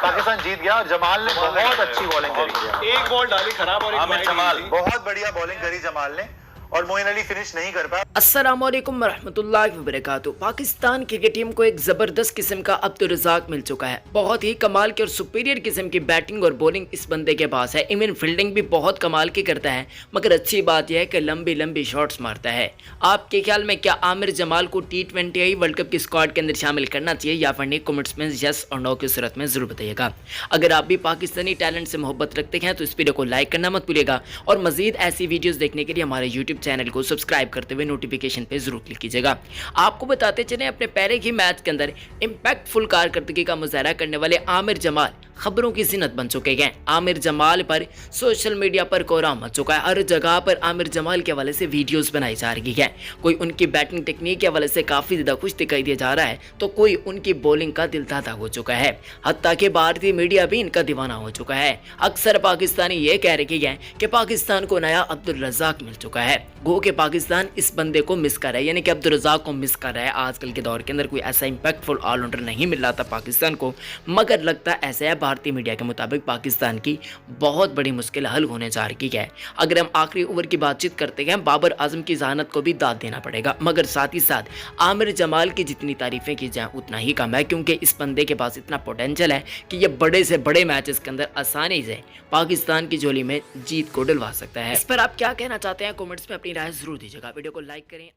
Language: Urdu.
پاکستان جیت گیا اور جمال نے بہت اچھی بالنگ کری. ایک بال ڈالی خراب اور عامر جمال بہت بڑھیا بالنگ کری جمال نے, اور معین علی فنش نہیں کر پایا. السلام علیکم ورحمۃ اللہ وبرکاتہ. پاکستان کرکٹ ٹیم کو ایک زبردست قسم کا عبدالرزاق مل چکا ہے. بہت ہی کمال کی اور سپیریئر قسم کی بیٹنگ اور بولنگ اس بندے کے پاس ہے. ایون فیلڈنگ بھی بہت کمال کی کرتا ہے, مگر اچھی بات یہ ہے کہ لمبی لمبی شاٹس مارتا ہے. آپ کے خیال میں کیا عامر جمال کو T20 ورلڈ کپ کی اسکواڈ کے اندر شامل کرنا چاہیے یا پھر نہیں؟ کمنٹس میں یس اور نو کی صورت میں ضرور بتائیے گا. اگر آپ بھی پاکستانی ٹیلنٹ سے محبت رکھتے ہیں تو اس ویڈیو کو لائک کرنا مت بھولیے گا, اور مزید ایسی ویڈیوز دیکھنے کے لیے ہمارے یوٹیوب چینل کو سبسکرائب کرتے ہوئے نوٹیفیکیشن پہ ضرور کلک کیجیے گا. آپ کو بتاتے چلیں, اپنے پہلے ہی میچ کے اندر امپیکٹ فل کارکردگی کا مظاہرہ کرنے والے عامر جمال خبروں کی زینت بن چکے ہیں. عامر جمال پر سوشل میڈیا پر کوہرام مچ چکا ہے. ہر جگہ پر عامر جمال کے حوالے سے ویڈیوز بنائی جا رہی ہے. کوئی ان کی بیٹنگ ٹیکنیک کے حوالے سے کافی زیادہ خوش دکھائی دیا جا رہا ہے, تو کوئی ان کی بولنگ کا دل دادا ہو چکا ہے. حتیٰ کہ بھارتی میڈیا بھی ان کا دیوانہ ہو چکا ہے. اکثر پاکستانی یہ کہہ رہے ہیں کہ پاکستان کو نیا عبدالرزاق مل چکا ہے. گو کہ پاکستان اس بندے کو مس کر رہا ہے, یعنی کہ عبدالرزاق کو مس کر رہا ہے. آج کل کے دور کے اندر کوئی ایسا امپیکٹ فل آل راؤنڈر نہیں مل رہا تھا پاکستان کو, مگر لگتا ایسا ہے بھارتی میڈیا کے مطابق پاکستان کی بہت بڑی مشکل حل ہونے جا رہی ہے. اگر ہم آخری اوور کی بات چیت کرتے ہیں, بابر اعظم کی ذہانت کو بھی داد دینا پڑے گا, مگر ساتھ ہی ساتھ عامر جمال کی جتنی تعریفیں کی جائیں اتنا ہی کم ہے, کیونکہ اس بندے کے پاس اتنا پوٹینشل ہے کہ یہ بڑے سے بڑے میچز کے اندر آسانی سے پاکستان کی جولی میں جیت کو ڈلوا سکتا ہے. اس پر آپ کیا کہنا چاہتے ہیں؟ کمنٹس میں اپنی رائے ضرور دیجیے گا. ویڈیو کو لائک کریں.